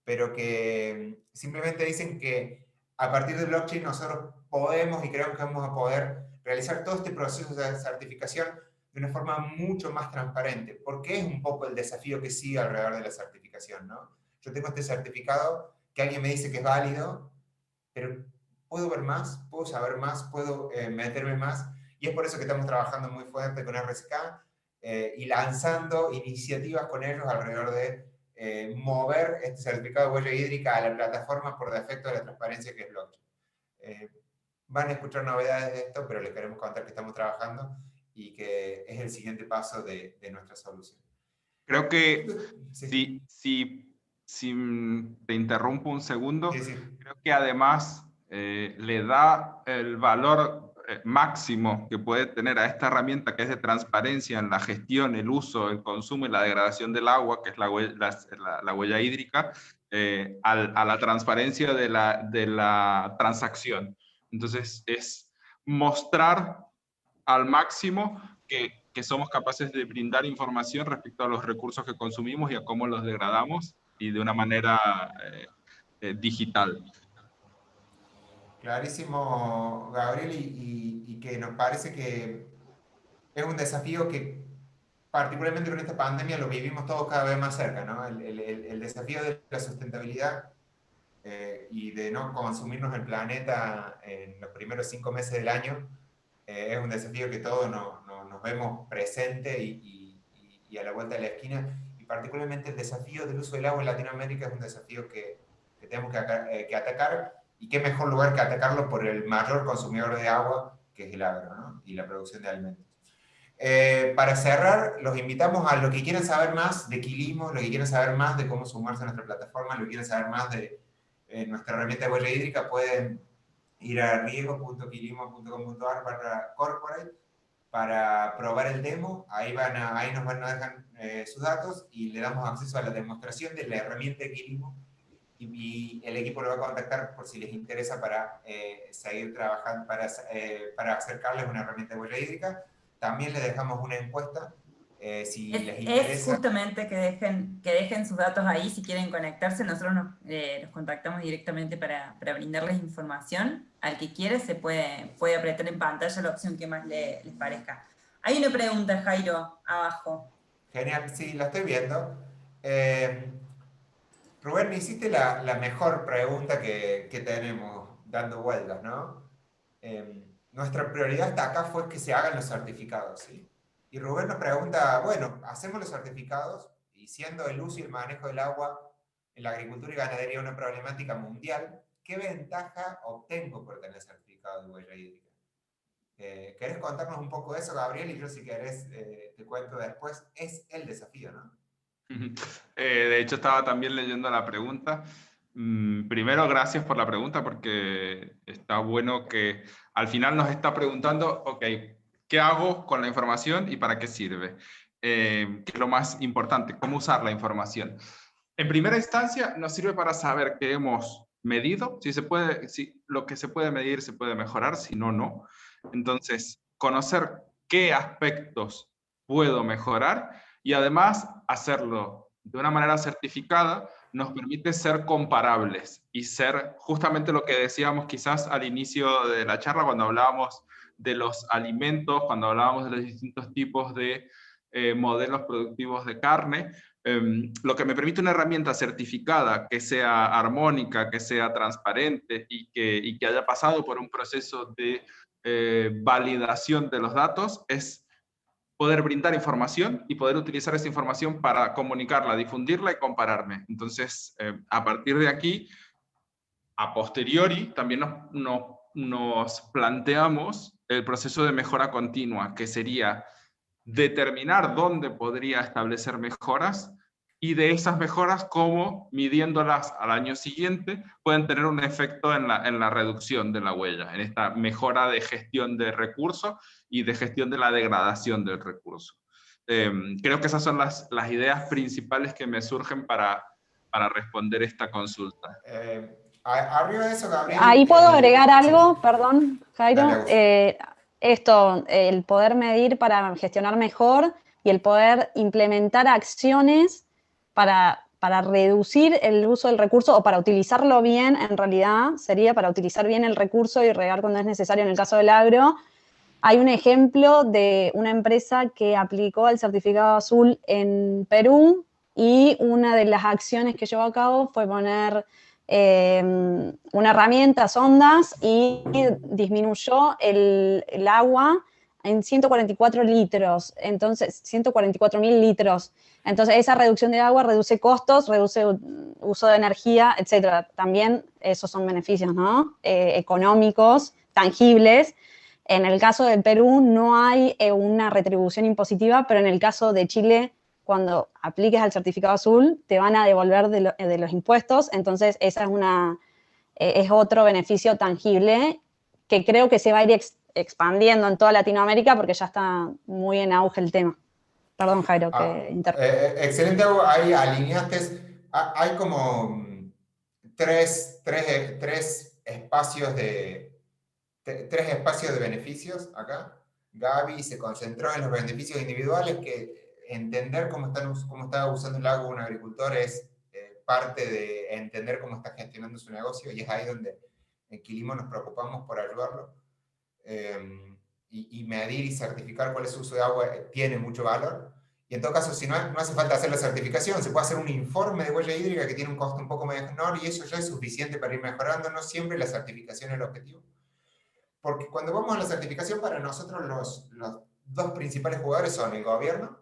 pero que simplemente dicen que a partir de blockchain nosotros podemos, y creemos que vamos a poder, realizar todo este proceso de certificación de una forma mucho más transparente, porque es un poco el desafío que sigue alrededor de la certificación, ¿no? Yo tengo este certificado que alguien me dice que es válido, pero puedo ver más, puedo saber más, puedo meterme más, y es por eso que estamos trabajando muy fuerte con RSK y lanzando iniciativas con ellos alrededor de mover este certificado de huella hídrica a la plataforma por defecto de la transparencia que es blockchain. Van a escuchar novedades de esto, pero les queremos contar que estamos trabajando y que es el siguiente paso de nuestra solución. Creo que Sí. si te interrumpo un segundo, Sí. creo que además le da el valor máximo que puede tener a esta herramienta, que es de transparencia en la gestión, el uso, el consumo y la degradación del agua, que es la huella hídrica, a la transparencia de la transacción. Entonces, es mostrar al máximo que somos capaces de brindar información respecto a los recursos que consumimos y a cómo los degradamos, y de una manera digital. Clarísimo, Gabriel, y que nos parece que es un desafío que particularmente con esta pandemia lo vivimos todos cada vez más cerca, ¿no? El desafío de la sustentabilidad y de no consumirnos el planeta en los primeros 5 meses del año es un desafío que todos nos vemos presente y a la vuelta de la esquina, y particularmente el desafío del uso del agua en Latinoamérica es un desafío que tenemos que atacar, y qué mejor lugar que atacarlo por el mayor consumidor de agua, que es el agro, ¿no? Y la producción de alimentos. Para cerrar, los invitamos a los que quieran saber más de Quilimo, los que quieran saber más de cómo sumarse a nuestra plataforma, los que quieran saber más de nuestra herramienta de huella hídrica, pueden ir a riesgo.quilimo.com.ar/corporate para probar el demo. Ahí nos van a dejar sus datos y le damos acceso a la demostración de la herramienta de Quilimo, y el equipo lo va a contactar por si les interesa para seguir trabajando, para acercarles una herramienta de huella hídrica. También les dejamos una encuesta si les interesa. Es justamente que dejen sus datos ahí si quieren conectarse. Nosotros nos contactamos directamente para brindarles información. Al que quiera se puede apretar en pantalla la opción que más les parezca. Hay una pregunta, Jairo, abajo. Genial, sí, la estoy viendo. Rubén, me hiciste la mejor pregunta que tenemos dando vueltas, ¿no? Nuestra prioridad hasta acá fue que se hagan los certificados, ¿sí? Y Rubén nos pregunta, bueno, hacemos los certificados, y siendo el uso y el manejo del agua en la agricultura y ganadería una problemática mundial, ¿qué ventaja obtengo por tener certificado de huella hídrica? ¿Querés contarnos un poco de eso, Gabriel? Y yo, si querés, te cuento después. Es el desafío, ¿no? De hecho, estaba también leyendo la pregunta. Primero, gracias por la pregunta, porque está bueno que al final nos está preguntando, ok, ¿qué hago con la información y para qué sirve? ¿Qué es lo más importante? ¿Cómo usar la información? En primera instancia, nos sirve para saber que hemos medido, si lo que se puede medir se puede mejorar, si no, no. Entonces, conocer qué aspectos puedo mejorar, y además hacerlo de una manera certificada nos permite ser comparables y ser justamente lo que decíamos quizás al inicio de la charla, cuando hablábamos de los alimentos, cuando hablábamos de los distintos tipos de modelos productivos de carne. Lo que me permite una herramienta certificada que sea armónica, que sea transparente y que haya pasado por un proceso de validación de los datos, es poder brindar información y poder utilizar esa información para comunicarla, difundirla y compararme. Entonces, a partir de aquí, a posteriori, también nos planteamos el proceso de mejora continua, que sería determinar dónde podría establecer mejoras, y de esas mejoras, cómo, midiéndolas al año siguiente, pueden tener un efecto en la reducción de la huella, en esta mejora de gestión de recursos y de gestión de la degradación del recurso. Creo que esas son las ideas principales que me surgen para responder esta consulta. Arriba de eso, Gabriel. Ahí puedo agregar algo, sí. Perdón, Jairo. El poder medir para gestionar mejor, y el poder implementar acciones para reducir el uso del recurso, o para utilizarlo bien, en realidad sería para utilizar bien el recurso y regar cuando es necesario en el caso del agro. Hay un ejemplo de una empresa que aplicó el certificado azul en Perú, y una de las acciones que llevó a cabo fue poner una herramienta, sondas, y disminuyó el agua en 144 litros, entonces 144.000 litros. Entonces esa reducción de agua reduce costos, reduce uso de energía, etc. También esos son beneficios, ¿no? Económicos, tangibles. En el caso del Perú no hay una retribución impositiva, pero en el caso de Chile, cuando apliques al certificado azul, te van a devolver de los impuestos, entonces esa es otro beneficio tangible que creo que se va a ir expandiendo en toda Latinoamérica porque ya está muy en auge el tema. Perdón, Jairo, que excelente, ahí alineaste. Hay como tres espacios de beneficios acá. Gaby se concentró en los beneficios individuales, que entender cómo está usando el agua un agricultor es parte de entender cómo está gestionando su negocio, y es ahí donde en Quilimo nos preocupamos por ayudarlo. Y medir y certificar cuál es su uso de agua tiene mucho valor. Y en todo caso, si no hace falta hacer la certificación, se puede hacer un informe de huella hídrica que tiene un costo un poco menor, y eso ya es suficiente para ir mejorando. No siempre la certificación es el objetivo. Porque cuando vamos a la certificación, para nosotros los dos principales jugadores son el gobierno,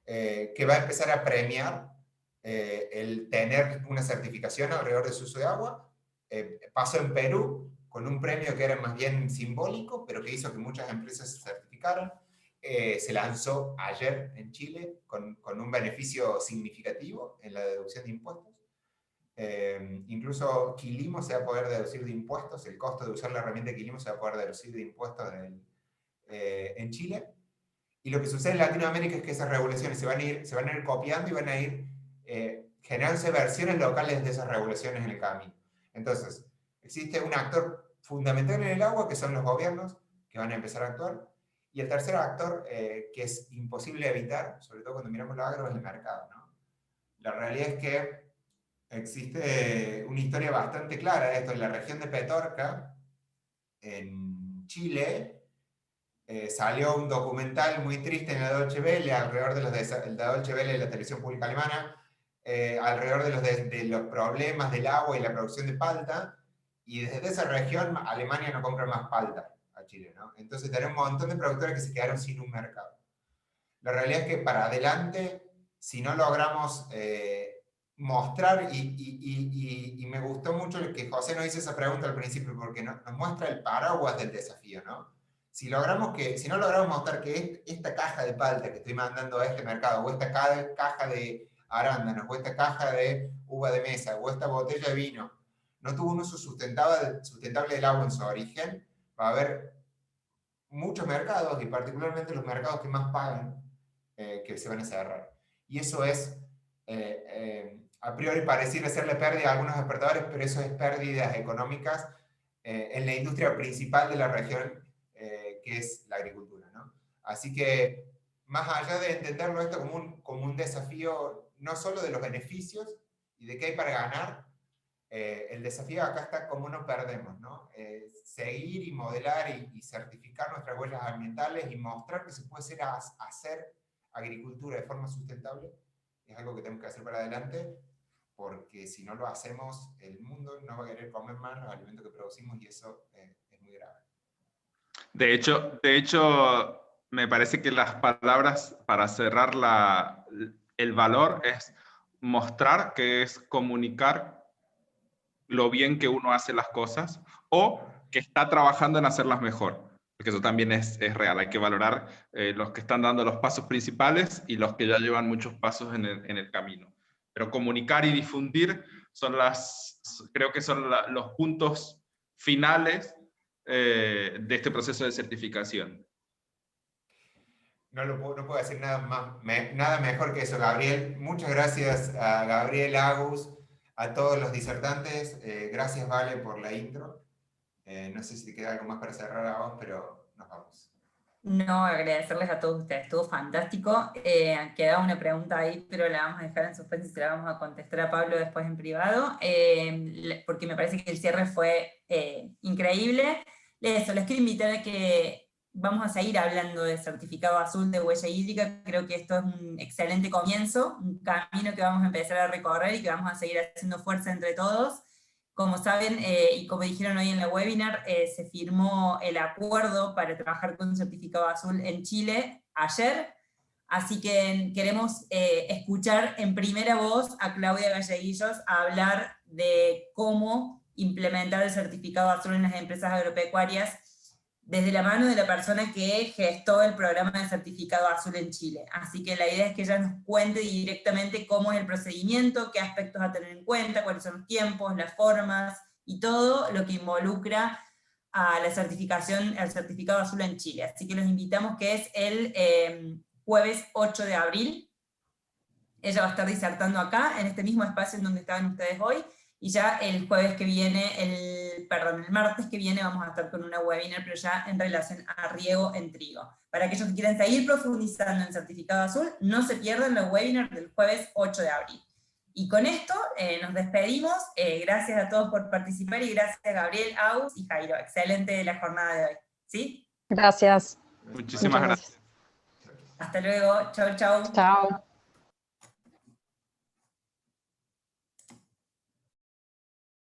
que va a empezar a premiar el tener una certificación alrededor de su uso de agua. Pasó en Perú con un premio que era más bien simbólico, pero que hizo que muchas empresas se certificaran. Se lanzó ayer en Chile con un beneficio significativo en la deducción de impuestos. Incluso Quilimo se va a poder deducir de impuestos, el costo de usar la herramienta de Quilimo se va a poder deducir de impuestos en Chile. Y lo que sucede en Latinoamérica es que esas regulaciones se van a ir copiando y van a ir generándose versiones locales de esas regulaciones en el camino. Entonces, existe un actor fundamental en el agua, que son los gobiernos, que van a empezar a actuar. Y el tercer actor, que es imposible evitar, sobre todo cuando miramos lo agro, es el mercado, ¿no? La realidad es que existe una historia bastante clara de esto. En la región de Petorca, en Chile, salió un documental muy triste en la Deutsche Welle, alrededor de la Deutsche Welle, la televisión pública alemana, alrededor de los problemas del agua y la producción de palta, y desde esa región Alemania no compra más palta a Chile, ¿no? Entonces tenemos un montón de productores que se quedaron sin un mercado. La realidad es que para adelante, si no logramos mostrar, y me gustó mucho que José nos hizo esa pregunta al principio, porque nos muestra el paraguas del desafío, ¿no? Si no logramos mostrar que esta caja de palta que estoy mandando a este mercado, o esta caja de arándanos, o esta caja de uva de mesa, o esta botella de vino, no tuvo un uso sustentable del agua en su origen, va a haber muchos mercados, y particularmente los mercados que más pagan, que se van a cerrar. Y eso es, a priori pareciera serle pérdida a algunos exportadores, pero eso es pérdidas económicas en la industria principal de la región, que es la agricultura, ¿no? Así que, más allá de entenderlo esto como un desafío, no solo de los beneficios y de qué hay para ganar, el desafío acá está cómo no perdemos, ¿no? Seguir y modelar y certificar nuestras huellas ambientales y mostrar que se puede hacer agricultura de forma sustentable, es algo que tenemos que hacer para adelante, porque si no lo hacemos, el mundo no va a querer comer más los alimentos que producimos, y eso es muy grave. De hecho, me parece que las palabras para cerrar el valor es mostrar, que es comunicar lo bien que uno hace las cosas, o que está trabajando en hacerlas mejor. Porque eso también es real. Hay que valorar los que están dando los pasos principales y los que ya llevan muchos pasos en el camino. Pero comunicar y difundir creo que son los puntos finales de este proceso de certificación. No puedo decir nada mejor que eso, Gabriel. Muchas gracias a Gabriel, Agus, a todos los disertantes. Gracias, Vale, por la intro. No sé si te queda algo más para cerrar a vos, pero nos vamos. No, agradecerles a todos ustedes, estuvo fantástico. Quedaba una pregunta ahí, pero la vamos a dejar en suspenso y se la vamos a contestar a Pablo después en privado, porque me parece que el cierre fue increíble. Les quiero invitar a que vamos a seguir hablando de certificado azul de huella hídrica. Creo que esto es un excelente comienzo, un camino que vamos a empezar a recorrer y que vamos a seguir haciendo fuerza entre todos. Como saben, y como dijeron hoy en la webinar, se firmó el acuerdo para trabajar con certificado azul en Chile ayer, así que queremos escuchar en primera voz a Claudia Galleguillos hablar de cómo implementar el certificado azul en las empresas agropecuarias desde la mano de la persona que gestó el programa de certificado azul en Chile. Así que la idea es que ella nos cuente directamente cómo es el procedimiento, qué aspectos a tener en cuenta, cuáles son los tiempos, las formas, y todo lo que involucra a la certificación, al certificado azul en Chile. Así que los invitamos, que es el jueves 8 de abril. Ella va a estar disertando acá, en este mismo espacio en donde estaban ustedes hoy, y ya el jueves que viene, el martes que viene vamos a estar con una webinar, pero ya en relación a riego en trigo. Para aquellos que quieran seguir profundizando en certificado azul, no se pierdan la webinar del jueves 8 de abril. Y con esto nos despedimos. Gracias a todos por participar y gracias a Gabriel, Aus y Jairo. Excelente la jornada de hoy. ¿Sí? Gracias. Muchísimas gracias. Hasta luego. Chau, chau. Chao.